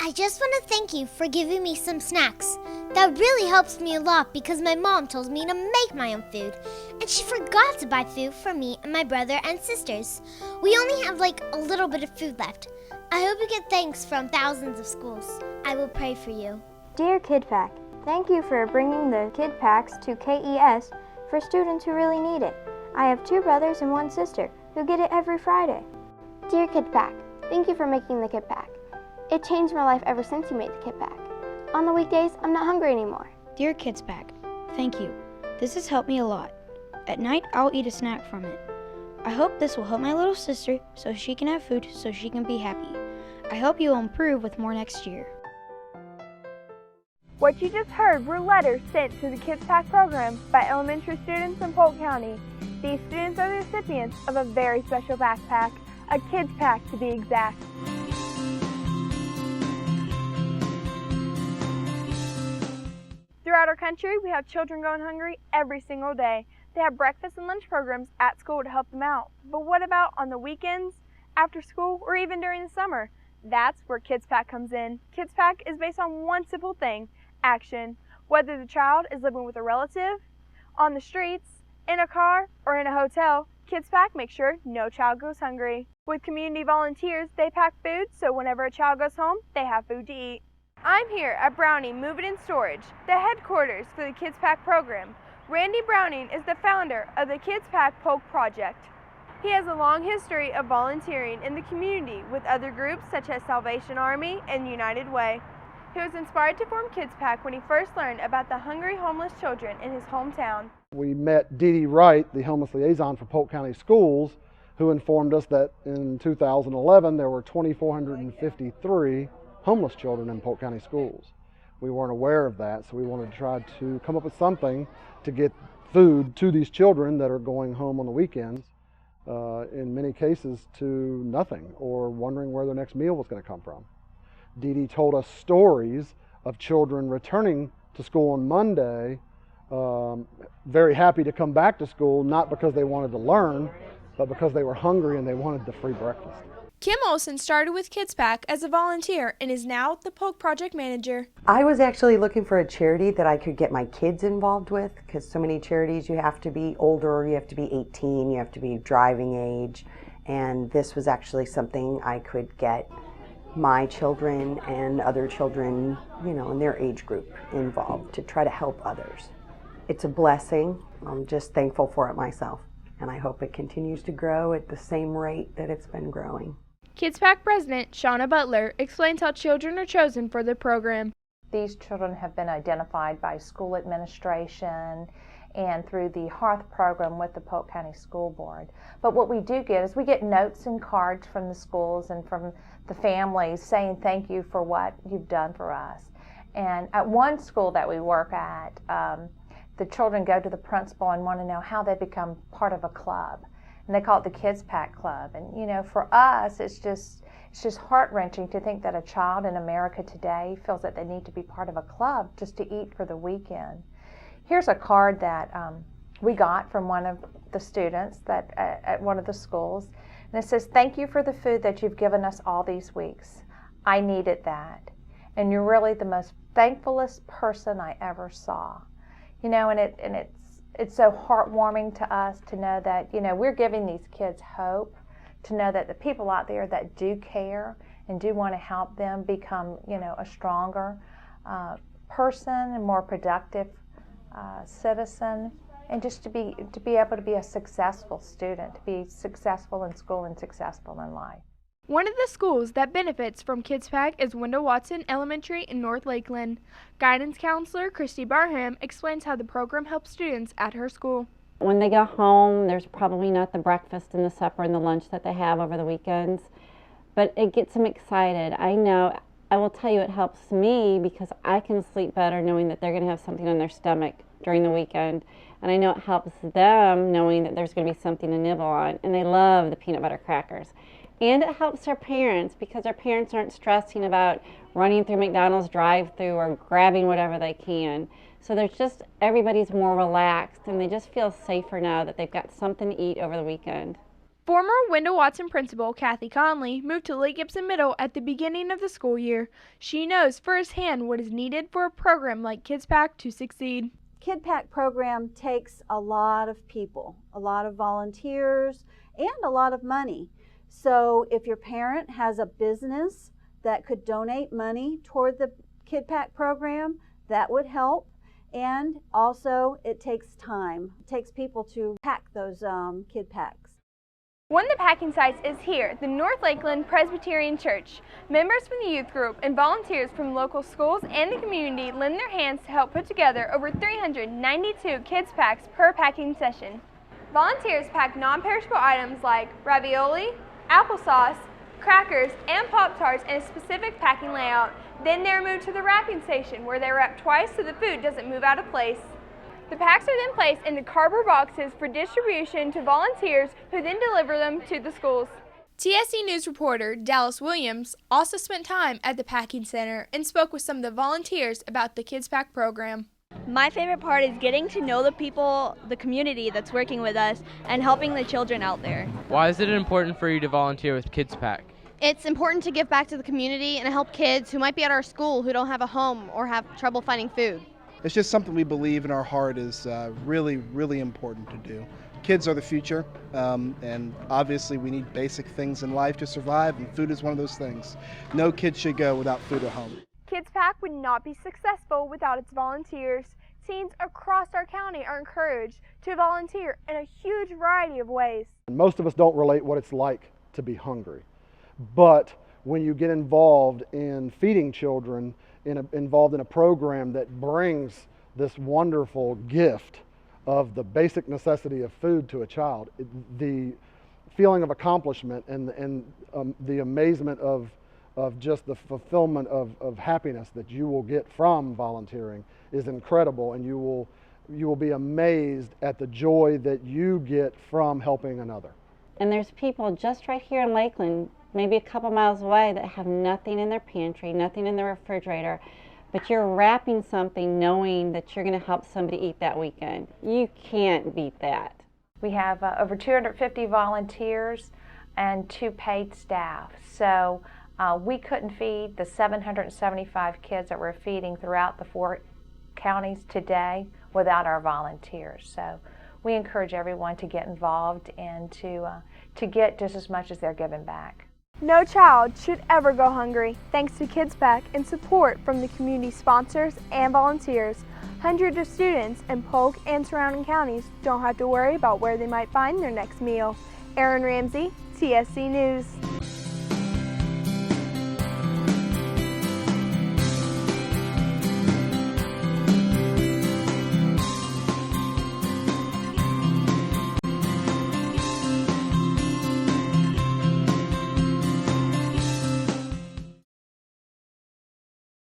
I just want to thank you for giving me some snacks. That really helps me a lot because my mom told me to make my own food, and she forgot to buy food for me and my brother and sisters. We only have a little bit of food left. I hope you get thanks from thousands of schools. I will pray for you. Dear Kidspack, thank you for bringing the kid packs to KES for students who really need it. I have 2 brothers and 1 sister who get it every Friday. Dear Kidspack, thank you for making the kid pack. It changed my life ever since you made the kid pack. On the weekdays, I'm not hungry anymore. Dear Kidspack, thank you. This has helped me a lot. At night, I'll eat a snack from it. I hope this will help my little sister so she can have food so she can be happy. I hope you will improve with more next year. What you just heard were letters sent to the Kidspack program by elementary students in Polk County. These students are the recipients of a very special backpack, a Kidspack to be exact. Throughout our country, we have children going hungry every single day. They have breakfast and lunch programs at school to help them out. But what about on the weekends, after school, or even during the summer? That's where Kidspack comes in. Kidspack is based on one simple thing: action. Whether the child is living with a relative, on the streets, in a car, or in a hotel, Kidspack makes sure no child goes hungry. With community volunteers, they pack food so whenever a child goes home, they have food to eat. I'm here at Browning Moving and Storage, the headquarters for the Kidspack program. Randy Browning is the founder of the Kidspack Polk Project. He has a long history of volunteering in the community with other groups such as Salvation Army and United Way. He was inspired to form Kidspack when he first learned about the hungry homeless children in his hometown. We met Dee Dee Wright, the homeless liaison for Polk County Schools, who informed us that in 2011 there were 2,453 homeless children in Polk County Schools. We weren't aware of that, so we wanted to try to come up with something to get food to these children that are going home on the weekends, in many cases to nothing, or wondering where their next meal was going to come from. Dee Dee told us stories of children returning to school on Monday, very happy to come back to school, not because they wanted to learn, but because they were hungry and they wanted the free breakfast. Kim Olson started with Kidspack as a volunteer and is now the Polk Project Manager. I was actually looking for a charity that I could get my kids involved with, because so many charities you have to be older, you have to be 18, you have to be driving age, and this was actually something I could get my children and other children, in their age group involved to try to help others. It's a blessing. I'm just thankful for it myself, and I hope it continues to grow at the same rate that it's been growing. Kidspack President Shauna Butler explains how children are chosen for the program. These children have been identified by school administration and through the Hearth program with the Polk County School Board. But what we do get is we get notes and cards from the schools and from the families saying thank you for what you've done for us. And at one school that we work at, the children go to the principal and want to know how they become part of a club. And they call it the Kidspack Club. And for us, it's just heart-wrenching to think that a child in America today feels that they need to be part of a club just to eat for the weekend. Here's a card that we got from one of the students at one of the schools. And it says, "Thank you for the food that you've given us all these weeks. I needed that. And you're really the most thankfulest person I ever saw." And it's so heartwarming to us to know that, we're giving these kids hope, to know that the people out there that do care and do want to help them become, a stronger person and more productive citizen, and just to be able to be a successful student, to be successful in school and successful in life. One of the schools that benefits from Kidspack is Wendell Watson Elementary in North Lakeland. Guidance counselor Christy Barham explains how the program helps students at her school. When they go home, there's probably not the breakfast and the supper and the lunch that they have over the weekends, but it gets them excited. I will tell you, it helps me because I can sleep better knowing that they're going to have something in their stomach during the weekend. And I know it helps them knowing that there's going to be something to nibble on. And they love the peanut butter crackers. And it helps their parents because their parents aren't stressing about running through McDonald's drive-thru or grabbing whatever they can. So everybody's more relaxed and they just feel safer now that they've got something to eat over the weekend. Former Wendell Watson principal Kathy Conley moved to Lake Gibson Middle at the beginning of the school year. She knows firsthand what is needed for a program like Kidspack to succeed. Kidspack program takes a lot of people, a lot of volunteers, and a lot of money. So if your parent has a business that could donate money toward the Kidspack program, that would help. And also it takes time. It takes people to pack those Kidspacks. One of the packing sites is here, the North Lakeland Presbyterian Church. Members from the youth group and volunteers from local schools and the community lend their hands to help put together over 392 kids packs per packing session. Volunteers pack non-perishable items like ravioli, applesauce, crackers, and Pop-Tarts in a specific packing layout. Then they're moved to the wrapping station where they're wrapped twice so the food doesn't move out of place. The packs are then placed into cardboard boxes for distribution to volunteers who then deliver them to the schools. TSC News reporter Dallas Williams also spent time at the packing center and spoke with some of the volunteers about the Kidspack program. My favorite part is getting to know the people, the community that's working with us, and helping the children out there. Why is it important for you to volunteer with Kidspack? It's important to give back to the community and help kids who might be at our school who don't have a home or have trouble finding food. It's just something we believe in our heart is really, really important to do. Kids are the future, and obviously we need basic things in life to survive, and food is one of those things. No kid should go without food at home. Kidspack would not be successful without its volunteers. Teens across our county are encouraged to volunteer in a huge variety of ways. Most of us don't relate what it's like to be hungry, but when you get involved in feeding children, involved in a program that brings this wonderful gift of the basic necessity of food to a child, the feeling of accomplishment and the amazement of just the fulfillment of happiness that you will get from volunteering is incredible, and you will be amazed at the joy that you get from helping another. And there's people just right here in Lakeland, maybe a couple miles away, that have nothing in their pantry, nothing in their refrigerator, but you're wrapping something knowing that you're going to help somebody eat that weekend. You can't beat that. We have over 250 volunteers and 2 paid staff. So we couldn't feed the 775 kids that we're feeding throughout the 4 counties today without our volunteers. So we encourage everyone to get involved and to get just as much as they're giving back. No child should ever go hungry. Thanks to Kidspack and support from the community sponsors and volunteers, hundreds of students in Polk and surrounding counties don't have to worry about where they might find their next meal. Erin Ramsey, TSC News.